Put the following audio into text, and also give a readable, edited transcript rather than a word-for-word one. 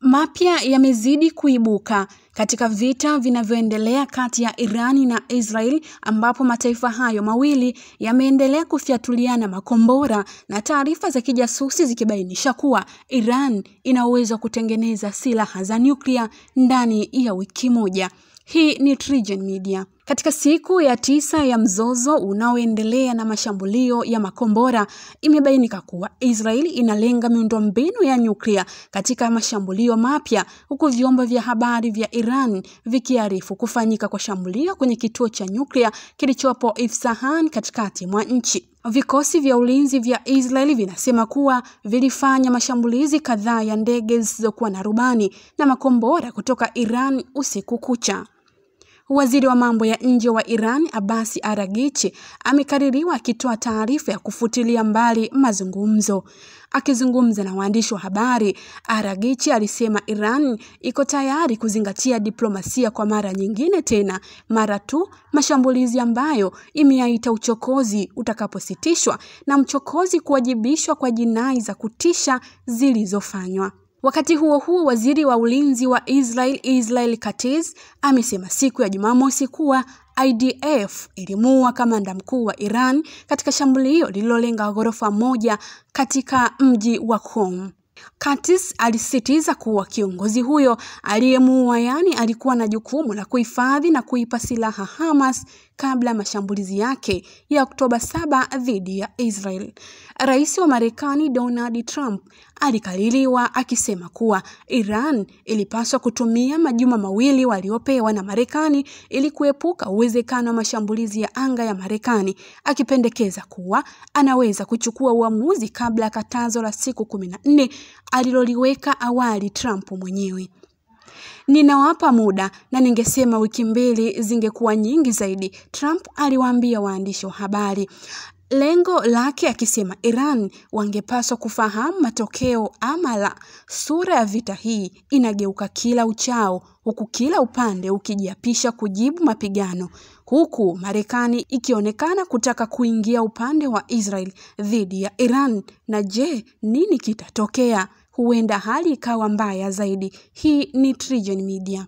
Mapya yamezidi kuibuka katika vita vinavyoendelea kati ya Iran na Israel, ambapo mataifa hayo mawili yameendelea kufyatuliana makombora na taarifa za kijasusi zikibainisha kuwa Iran ina uwezo wa kutengeneza silaha za nyuklia ndani ya wiki moja. Hii ni TriGen Media. Katika siku ya 9 ya mzozo unaoendelea na mashambulio ya makombora, imebainika kuwa Israeli inalenga miundombinu ya nyuklia katika mashambulio mapya, huku vyombo vya habari vya Iran vikiarifu kufanyika kwa shambulio kwenye kituo cha nyuklia kilichopo Isfahan katikati mwa nchi. Vikosi vya ulinzi vya Israeli vinasema kuwa vilifanya mashambulizi kadhaa ya ndege zisizokuwa na rubani na makombora kutoka Iran usiku kucha. Waziri wa mambo ya nje wa Iran, Abbas Araghchi, amekaririwa akitoa taarifa ya kufutilia mbali mazungumzo. Akizungumza na waandishi wa habari, Araghchi alisema Iran iko tayari kuzingatia diplomasia kwa mara nyingine tena mara tu mashambulizi ambayo imeyaita uchokozi utakapositishwa na mchokozi kuwajibishwa kwa jinai za kutisha zilizofanywa. Wakati huo huo, waziri wa ulinzi wa Israel Katz amesema siku ya Jumamosi kuwa IDF ilimuua kamanda mkuu wa Iran katika shambulio lililolenga ghorofa moja katika mji wa Qom. Katz alisisitiza kuwa kiongozi huyo aliyemuua alikuwa na jukumu la kuhifadhi na kuipa silaha Hamas kabla mashambulizi yake ya Oktoba 7 dhidi ya Israel. Rais wa Marekani Donald Trump alikaririwa akisema kuwa Iran ilipaswa kutumia majuma mawili waliopewa na Marekani ili kuepuka uwezekano wa mashambulizi ya anga ya Marekani, akipendekeza kuwa anaweza kuchukua uamuzi kabla ya katazo la siku 14 aliloliweka awali Trump mwenyewe. "Ninawapa muda na ningesema wiki 2 zingekuwa nyingi zaidi," Trump aliwaambia waandishi wa habari. Lengo lake akisema Iran wangepaswa kufahamu matokeo ama la. Sura ya vita hii inageuka kila uchao, huku kila upande ukijiapisha kujibu mapigano, huku Marekani ikionekana kutaka kuingia upande wa Israel dhidi ya Iran. Na je, nini kitatokea? Huenda hali ikawa mbaya zaidi. Hii ni TriGen Media.